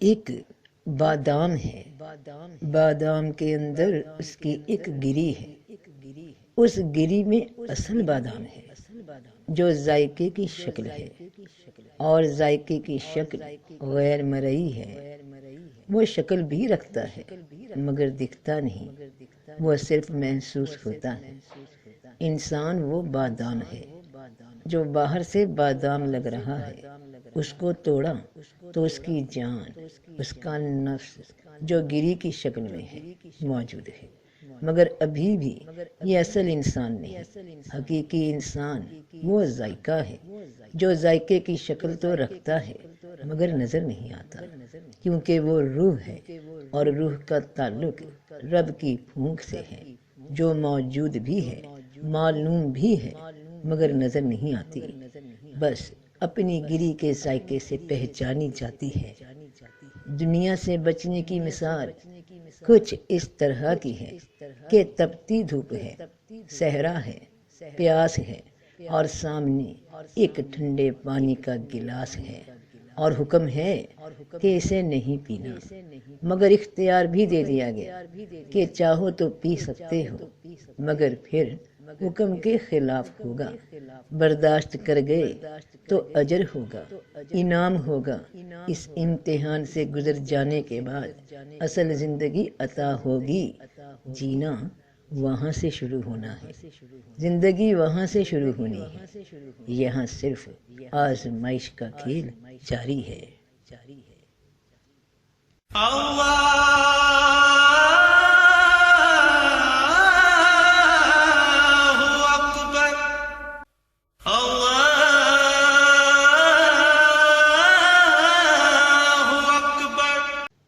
ایک بادام ہے، بادام کے اندر اس کی ایک گری ہے، اس گری میں اصل بادام ہے جو ذائقے کی شکل ہے، اور ذائقے کی شکل غیر مرئی ہے۔ وہ شکل بھی رکھتا ہے مگر دکھتا نہیں، وہ صرف محسوس ہوتا ہے۔ انسان وہ بادام ہے جو باہر سے بادام لگ رہا ہے، اس کو توڑا تو اس کی جان، اس کا نفس جو گری کی شکل میں ہے موجود ہے، مگر ابھی بھی یہ اصل انسان نہیں۔ حقیقی انسان وہ ذائقہ ہے جو ذائقے کی شکل تو رکھتا ہے مگر نظر نہیں آتا، کیونکہ وہ روح ہے، اور روح کا تعلق رب کی پھونک سے ہے جو موجود بھی ہے، معلوم بھی ہے مگر نظر نہیں آتی، بس اپنی گری کے ذائقے سے پہچانی جاتی ہے۔ دنیا سے بچنے کی مثال کچھ اس طرح کی ہے کہ تپتی دھوپ ہے، صحرا ہے، پیاس ہے، اور سامنے ایک ٹھنڈے پانی کا گلاس ہے، اور حکم ہے کہ اسے نہیں پینا، مگر اختیار بھی دے دیا گیا کہ چاہو تو پی سکتے ہو، مگر پھر حکم کے خلاف ہوگا۔ برداشت کر گئے تو اجر ہوگا، انعام ہوگا۔ اس امتحان سے گزر جانے کے بعد اصل زندگی عطا ہوگی۔ جینا وہاں سے شروع ہونا ہے، زندگی وہاں سے شروع ہونی ہے، یہاں صرف آزمائش کا کھیل جاری ہے۔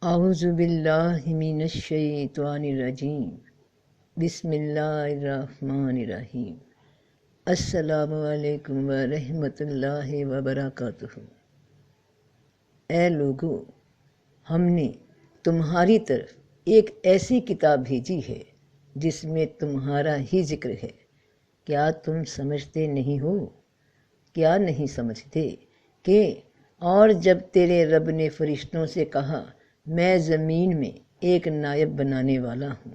اعوذ باللہ من الشیطان الرجیم، بسم اللہ الرحمن الرحیم۔ السلام علیکم ورحمۃ اللہ وبرکاتہ۔ اے لوگو، ہم نے تمہاری طرف ایک ایسی کتاب بھیجی ہے جس میں تمہارا ہی ذکر ہے۔ کیا تم سمجھتے نہیں ہو؟ کیا نہیں سمجھتے کہ اور جب تیرے رب نے فرشتوں سے کہا میں زمین میں ایک نائب بنانے والا ہوں،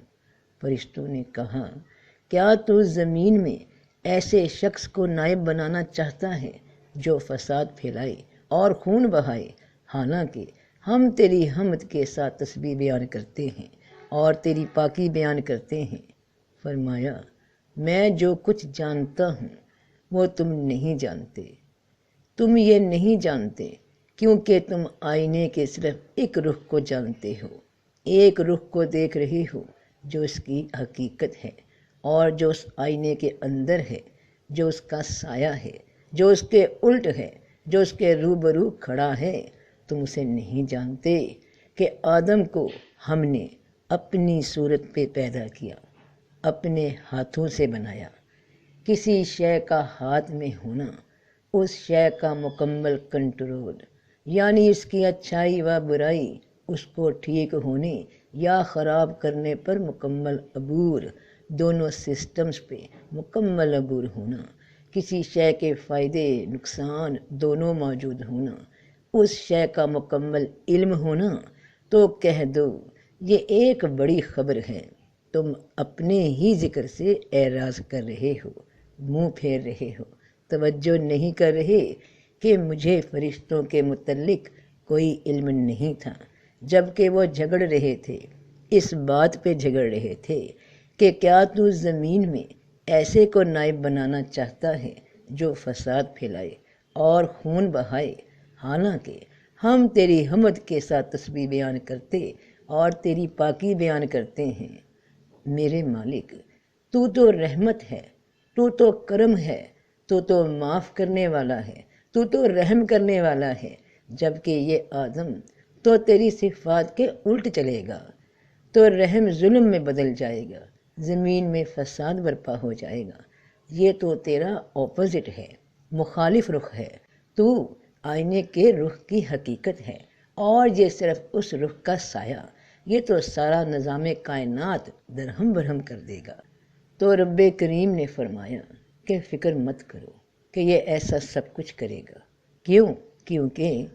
فرشتوں نے کہا کیا تو زمین میں ایسے شخص کو نائب بنانا چاہتا ہے جو فساد پھیلائے اور خون بہائے؟ حالانکہ ہم تیری حمد کے ساتھ تسبیح بیان کرتے ہیں اور تیری پاکی بیان کرتے ہیں۔ فرمایا میں جو کچھ جانتا ہوں وہ تم نہیں جانتے۔ تم یہ نہیں جانتے کیونکہ تم آئینے کے صرف ایک رخ کو جانتے ہو، ایک رخ کو دیکھ رہے ہو جو اس کی حقیقت ہے، اور جو اس آئینے کے اندر ہے، جو اس کا سایہ ہے، جو اس کے الٹ ہے، جو اس کے روبرو کھڑا ہے، تم اسے نہیں جانتے کہ آدم کو ہم نے اپنی صورت پہ پیدا کیا، اپنے ہاتھوں سے بنایا۔ کسی شے کا ہاتھ میں ہونا، اس شے کا مکمل کنٹرول، یعنی اس کی اچھائی و برائی، اس کو ٹھیک ہونے یا خراب کرنے پر مکمل عبور، دونوں سسٹمز پہ مکمل عبور ہونا، کسی شے کے فائدے نقصان دونوں موجود ہونا، اس شے کا مکمل علم ہونا، تو کہہ دو یہ ایک بڑی خبر ہے۔ تم اپنے ہی ذکر سے اعراض کر رہے ہو، منہ پھیر رہے ہو، توجہ نہیں کر رہے کہ مجھے فرشتوں کے متعلق کوئی علم نہیں تھا، جبکہ وہ جھگڑ رہے تھے، اس بات پہ جھگڑ رہے تھے کہ کیا تو زمین میں ایسے کو نائب بنانا چاہتا ہے جو فساد پھیلائے اور خون بہائے؟ حالانکہ ہم تیری حمد کے ساتھ تسبیح بیان کرتے اور تیری پاکی بیان کرتے ہیں۔ میرے مالک، تو رحمت ہے، تو کرم ہے، تو معاف کرنے والا ہے، تو رحم کرنے والا ہے، جبکہ یہ آدم تو تیری صفات کے الٹ چلے گا، تو رحم ظلم میں بدل جائے گا، زمین میں فساد برپا ہو جائے گا۔ یہ تو تیرا اپوزٹ ہے، مخالف رخ ہے، تو آئینے کے رخ کی حقیقت ہے، اور یہ صرف اس رخ کا سایہ، یہ تو سارا نظام کائنات درہم برہم کر دے گا۔ تو رب کریم نے فرمایا کہ فکر مت کرو کہ یہ ایسا سب کچھ کرے گا۔ کیوں؟ کیونکہ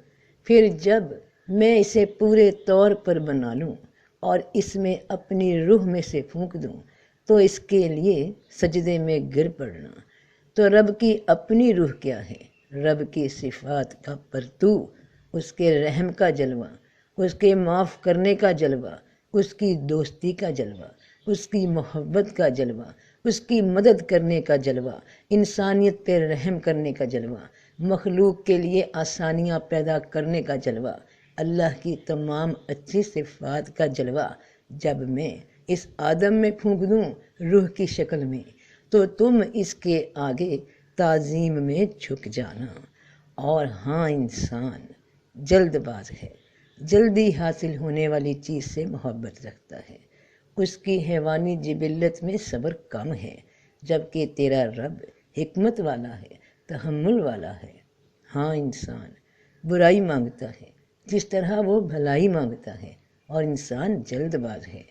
پھر جب میں اسے پورے طور پر بنا لوں اور اس میں اپنی روح میں سے پھونک دوں تو اس کے لیے سجدے میں گر پڑنا۔ تو رب کی اپنی روح کیا ہے؟ رب کی صفات کا پرتو، اس کے رحم کا جلوہ، اس کے معاف کرنے کا جلوہ، اس کی دوستی کا جلوہ، اس کی محبت کا جلوہ، اس کی مدد کرنے کا جلوہ، انسانیت پہ رحم کرنے کا جلوہ، مخلوق کے لیے آسانیاں پیدا کرنے کا جلوہ، اللہ کی تمام اچھی صفات کا جلوہ جب میں اس آدم میں پھونک دوں روح کی شکل میں، تو تم اس کے آگے تعظیم میں جھک جانا۔ اور ہاں، انسان جلد باز ہے، جلدی حاصل ہونے والی چیز سے محبت رکھتا ہے، اس کی حیوانی جبلت میں صبر کم ہے، جبکہ تیرا رب حکمت والا ہے، تحمل والا ہے۔ ہاں، انسان برائی مانگتا ہے جس طرح وہ بھلائی مانگتا ہے، اور انسان جلد باز ہے،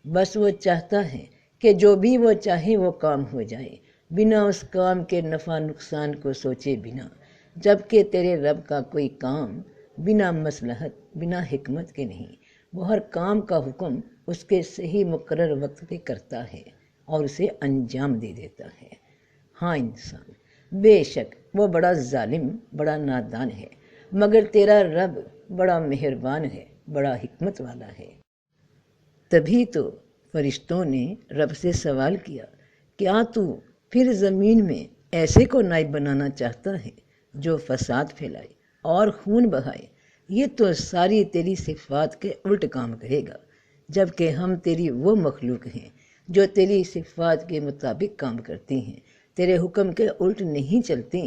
بس وہ چاہتا ہے کہ جو بھی وہ چاہے وہ کام ہو جائے، بنا اس کام کے نفع نقصان کو سوچے بنا، جبکہ تیرے رب کا کوئی کام بنا مصلحت، بنا حکمت کے نہیں، وہ ہر کام کا حکم اس کے صحیح مقرر وقت پہ کرتا ہے اور اسے انجام دے دیتا ہے۔ ہاں انسان، بے شک وہ بڑا ظالم، بڑا نادان ہے، مگر تیرا رب بڑا مہربان ہے، بڑا حکمت والا ہے۔ تبھی تو فرشتوں نے رب سے سوال کیا، کیا تو پھر زمین میں ایسے کو نائب بنانا چاہتا ہے جو فساد پھیلائے اور خون بہائے؟ یہ تو ساری تیری صفات کے الٹ کام کرے گا، جبکہ ہم تیری وہ مخلوق ہیں جو تیری صفات کے مطابق کام کرتی ہیں، تیرے حکم کے الٹ نہیں چلتی۔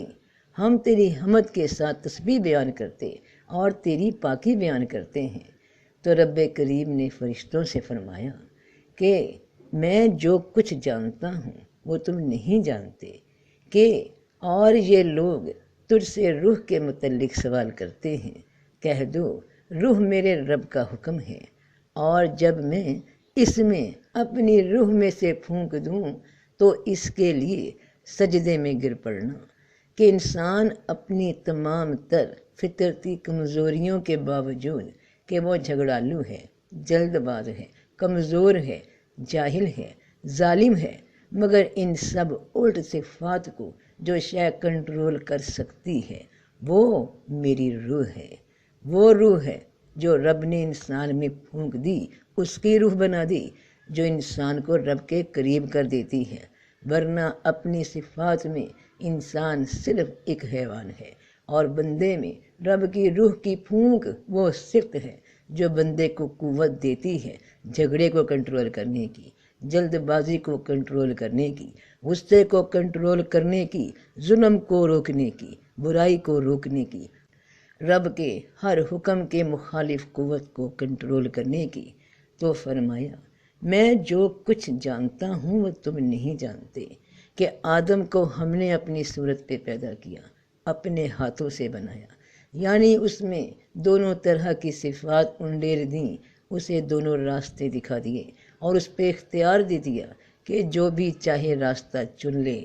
ہم تیری حمد کے ساتھ تسبیح بیان کرتے اور تیری پاکی بیان کرتے ہیں۔ تو رب کریم نے فرشتوں سے فرمایا کہ میں جو کچھ جانتا ہوں وہ تم نہیں جانتے، کہ اور یہ لوگ تجھ سے روح کے متعلق سوال کرتے ہیں، کہہ دو روح میرے رب کا حکم ہے، اور جب میں اس میں اپنی روح میں سے پھونک دوں تو اس کے لیے سجدے میں گر پڑنا۔ کہ انسان اپنی تمام تر فطرتی کمزوریوں کے باوجود کہ وہ جھگڑالو ہے، جلد باز ہے، کمزور ہے، جاہل ہے، ظالم ہے، مگر ان سب الٹ صفات کو جو شے کنٹرول کر سکتی ہے وہ میری روح ہے۔ وہ روح ہے جو رب نے انسان میں پھونک دی، اس کی روح بنا دی جو انسان کو رب کے قریب کر دیتی ہے، ورنہ اپنی صفات میں انسان صرف ایک حیوان ہے، اور بندے میں رب کی روح کی پھونک وہ صفت ہے جو بندے کو قوت دیتی ہے جھگڑے کو کنٹرول کرنے کی، جلد بازی کو کنٹرول کرنے کی، غصے کو کنٹرول کرنے کی، ظلم کو روکنے کی، برائی کو روکنے کی، رب کے ہر حکم کے مخالف قوت کو کنٹرول کرنے کی۔ تو فرمایا میں جو کچھ جانتا ہوں وہ تم نہیں جانتے، کہ آدم کو ہم نے اپنی صورت پہ پیدا کیا، اپنے ہاتھوں سے بنایا، یعنی اس میں دونوں طرح کی صفات انڈیر دیں، اسے دونوں راستے دکھا دیے اور اس پہ اختیار دے دیا کہ جو بھی چاہے راستہ چن لے،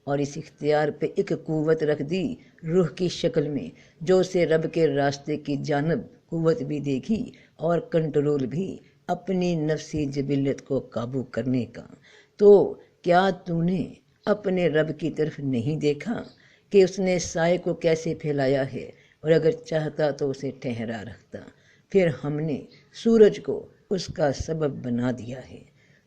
اور اس اختیار پہ ایک قوت رکھ دی روح کی شکل میں جو اسے رب کے راستے کی جانب قوت بھی دے گی اور کنٹرول بھی اپنی نفسی جبلت کو قابو کرنے کا۔ تو کیا تو نے اپنے رب کی طرف نہیں دیکھا کہ اس نے سائے کو کیسے پھیلایا ہے، اور اگر چاہتا تو اسے ٹھہرا رکھتا، پھر ہم نے سورج کو اس کا سبب بنا دیا ہے۔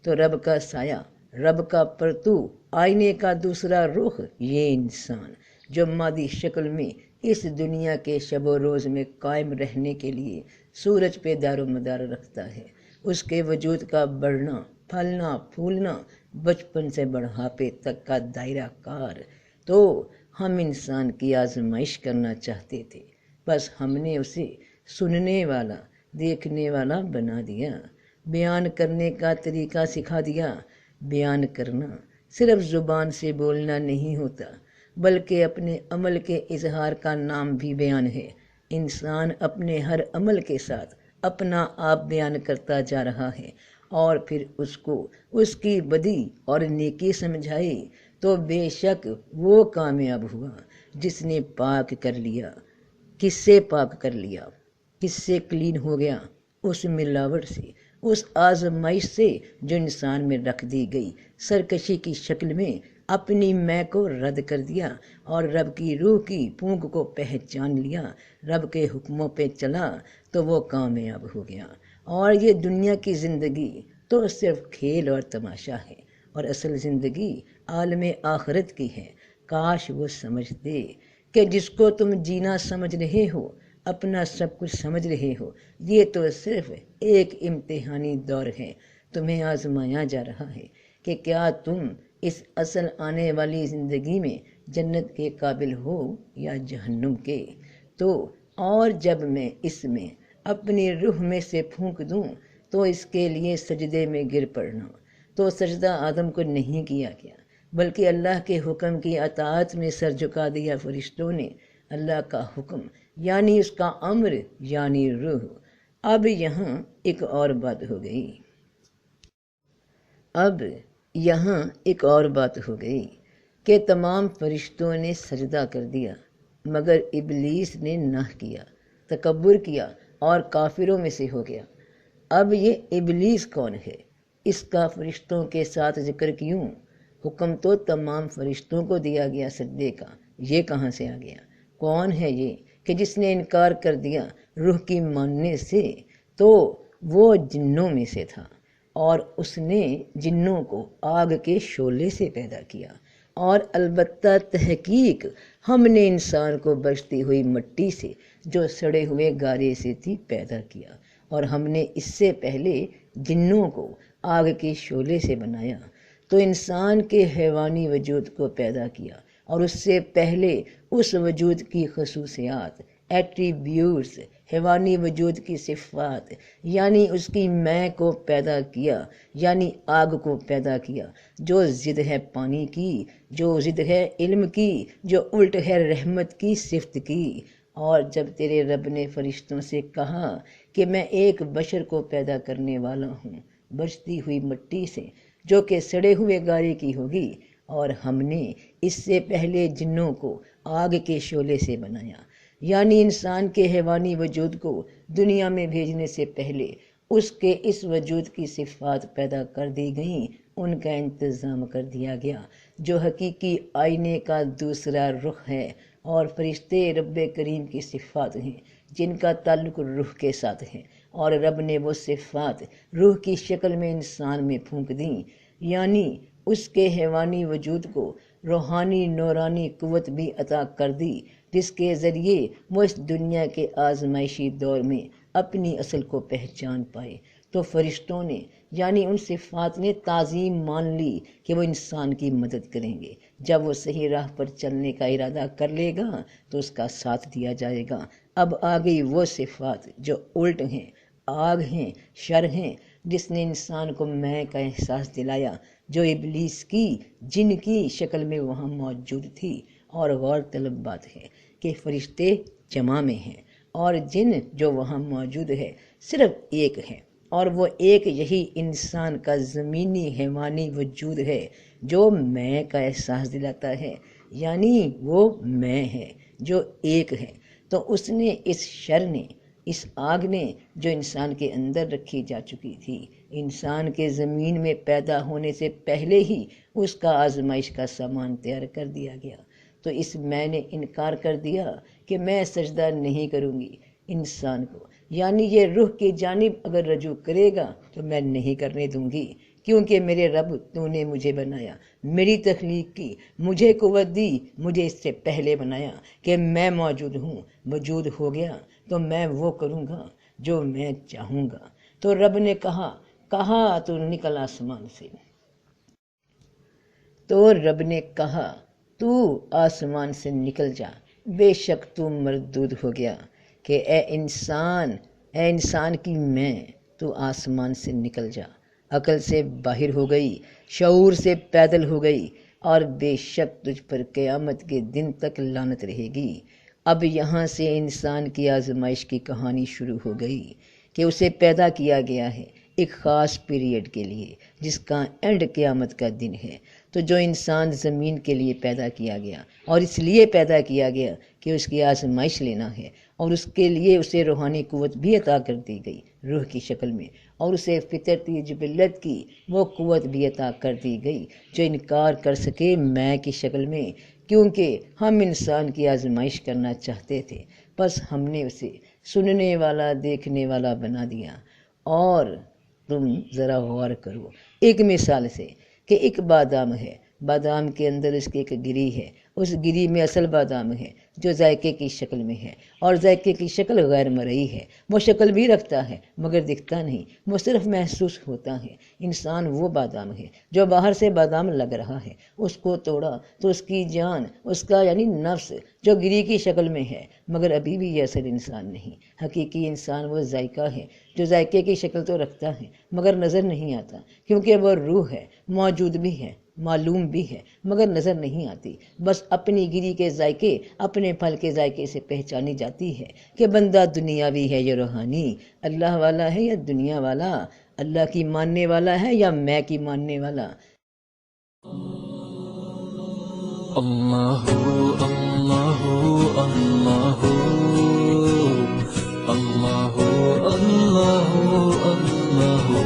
تو رب کا سایہ، رب کا پرتو، آئینے کا دوسرا رخ، یہ انسان جو مادی شکل میں اس دنیا کے شب و روز میں قائم رہنے کے لیے سورج پہ دار و مدار رکھتا ہے، اس کے وجود کا بڑھنا، پھلنا، پھولنا، بچپن سے بڑھاپے تک کا دائرہ کار۔ تو ہم انسان کی آزمائش کرنا چاہتے تھے، بس ہم نے اسے سننے والا، دیکھنے والا بنا دیا، بیان کرنے کا طریقہ سکھا دیا۔ بیان کرنا صرف زبان سے بولنا نہیں ہوتا، بلکہ اپنے عمل کے اظہار کا نام بھی بیان ہے۔ انسان اپنے ہر عمل کے ساتھ اپنا آپ بیان کرتا جا رہا ہے، اور پھر اس کو اس کی بدی اور نیکی سمجھائی تو بے شک وہ کامیاب ہوا جس نے پاک کر لیا۔ کس سے پاک کر لیا؟ کس سے کلین ہو گیا؟ اس ملاوٹ سے، اس آزمائش سے جو انسان میں رکھ دی گئی، سرکشی کی شکل میں اپنی میں کو رد کر دیا اور رب کی روح کی پھونک کو پہچان لیا، رب کے حکموں پہ چلا تو وہ کامیاب ہو گیا۔ اور یہ دنیا کی زندگی تو صرف کھیل اور تماشا ہے، اور اصل زندگی عالم آخرت کی ہے۔ کاش وہ سمجھتے کہ جس کو تم جینا سمجھ رہے ہو، اپنا سب کچھ سمجھ رہے ہو، یہ تو صرف ایک امتحانی دور ہے۔ تمہیں آزمایا جا رہا ہے کہ کیا تم اس اصل آنے والی زندگی میں جنت کے قابل ہو یا جہنم کے۔ تو اور جب میں اس میں اپنی روح میں سے پھونک دوں تو اس کے لیے سجدے میں گر پڑنا۔ تو سجدہ آدم کو نہیں کیا گیا، بلکہ اللہ کے حکم کی اطاعت میں سر جھکا دیا فرشتوں نے۔ اللہ کا حکم یعنی اس کا امر یعنی روح۔ اب یہاں ایک اور بات ہو گئی کہ تمام فرشتوں نے سجدہ کر دیا، مگر ابلیس نے نہ کیا، تکبر کیا اور کافروں میں سے ہو گیا۔ اب یہ ابلیس کون ہے؟ اس کا فرشتوں کے ساتھ ذکر کیوں؟ حکم تو تمام فرشتوں کو دیا گیا سجدے کا، یہ کہاں سے آ گیا؟ کون ہے یہ کہ جس نے انکار کر دیا روح کی ماننے سے؟ تو وہ جنوں میں سے تھا، اور اس نے جنوں کو آگ کے شعلے سے پیدا کیا، اور البتہ تحقیق ہم نے انسان کو بچتی ہوئی مٹی سے جو سڑے ہوئے گارے سے تھی پیدا کیا، اور ہم نے اس سے پہلے جنوں کو آگ کے شعلے سے بنایا۔ تو انسان کے حیوانی وجود کو پیدا کیا، اور اس سے پہلے اس وجود کی خصوصیات، ایٹریبیوٹس، حیوانی وجود کی صفات یعنی اس کی میں کو پیدا کیا، یعنی آگ کو پیدا کیا، جو ضد ہے پانی کی، جو ضد ہے علم کی، جو الٹ ہے رحمت کی صفت کی۔ اور جب تیرے رب نے فرشتوں سے کہا کہ میں ایک بشر کو پیدا کرنے والا ہوں بچتی ہوئی مٹی سے جو کہ سڑے ہوئے گارے کی ہوگی، اور ہم نے اس سے پہلے جنوں کو آگ کے شعلے سے بنایا، یعنی انسان کے حیوانی وجود کو دنیا میں بھیجنے سے پہلے اس کے اس وجود کی صفات پیدا کر دی گئیں، ان کا انتظام کر دیا گیا، جو حقیقی آئینے کا دوسرا رخ ہے، اور فرشتے رب کریم کی صفات ہیں جن کا تعلق روح کے ساتھ ہے، اور رب نے وہ صفات روح کی شکل میں انسان میں پھونک دیں، یعنی اس کے حیوانی وجود کو روحانی نورانی قوت بھی عطا کر دی، جس کے ذریعے وہ اس دنیا کے آزمائشی دور میں اپنی اصل کو پہچان پائے۔ تو فرشتوں نے یعنی ان صفات نے تعظیم مان لی کہ وہ انسان کی مدد کریں گے۔ جب وہ صحیح راہ پر چلنے کا ارادہ کر لے گا تو اس کا ساتھ دیا جائے گا۔ اب آ گئی وہ صفات جو الٹ ہیں، آگ ہیں، شر ہیں، جس نے انسان کو میں کا احساس دلایا، جو ابلیس کی جن کی شکل میں وہاں موجود تھی۔ اور غور طلب بات ہے کہ فرشتے جمع میں ہیں اور جن جو وہاں موجود ہے صرف ایک ہے، اور وہ ایک یہی انسان کا زمینی حیوانی وجود ہے جو میں کا احساس دلاتا ہے، یعنی وہ میں ہے جو ایک ہے۔ تو اس نے اس شر نے، اس آگ نے جو انسان کے اندر رکھی جا چکی تھی، انسان کے زمین میں پیدا ہونے سے پہلے ہی اس کا آزمائش کا سامان تیار کر دیا گیا۔ تو اس میں نے انکار کر دیا کہ میں سجدہ نہیں کروں گی انسان کو، یعنی یہ روح کی جانب اگر رجوع کرے گا تو میں نہیں کرنے دوں گی، کیونکہ میرے رب تو نے مجھے بنایا، میری تخلیق کی، مجھے قوت دی، مجھے اس سے پہلے بنایا کہ میں موجود ہوں، وجود ہو گیا تو میں وہ کروں گا جو میں چاہوں گا۔ تو رب نے کہا تو نکل آسمان سے۔ تو رب نے کہا تو آسمان سے نکل جا، بے شک تو مردود ہو گیا کہ اے انسان کی میں، تو آسمان سے نکل جا، عقل سے باہر ہو گئی، شعور سے پیدل ہو گئی، اور بے شک تجھ پر قیامت کے دن تک لعنت رہے گی۔ اب یہاں سے انسان کی آزمائش کی کہانی شروع ہو گئی کہ اسے پیدا کیا گیا ہے ایک خاص پیریڈ کے لیے جس کا اینڈ قیامت کا دن ہے۔ تو جو انسان زمین کے لیے پیدا کیا گیا اور اس لیے پیدا کیا گیا کہ اس کی آزمائش لینا ہے، اور اس کے لیے اسے روحانی قوت بھی عطا کر دی گئی روح کی شکل میں، اور اسے فطرتی جبلت کی وہ قوت بھی عطا کر دی گئی جو انکار کر سکے میں کی شکل میں، کیونکہ ہم انسان کی آزمائش کرنا چاہتے تھے، بس ہم نے اسے سننے والا دیکھنے والا بنا دیا۔ اور تم ذرا غور کرو ایک مثال سے کہ ایک بادام ہے، بادام کے اندر اس کی ایک گری ہے، اس گری میں اصل بادام ہے جو ذائقے کی شکل میں ہے، اور ذائقے کی شکل غیر مرئی ہے، وہ شکل بھی رکھتا ہے مگر دکھتا نہیں، وہ صرف محسوس ہوتا ہے۔ انسان وہ بادام ہے جو باہر سے بادام لگ رہا ہے، اس کو توڑا تو اس کی جان، اس کا یعنی نفس جو گری کی شکل میں ہے، مگر ابھی بھی یہ اصل انسان نہیں۔ حقیقی انسان وہ ذائقہ ہے جو ذائقے کی شکل تو رکھتا ہے مگر نظر نہیں آتا، کیونکہ وہ روح ہے، موجود بھی ہے، معلوم بھی ہے، مگر نظر نہیں آتی۔ بس اپنی گری کے ذائقے، اپنے پھل کے ذائقے سے پہچانی جاتی ہے کہ بندہ دنیاوی ہے یا روحانی، اللہ والا ہے یا دنیا والا، اللہ کی ماننے والا ہے یا میں کی ماننے والا۔ اللہ اللہ اللہ اللہ اللہ اللہ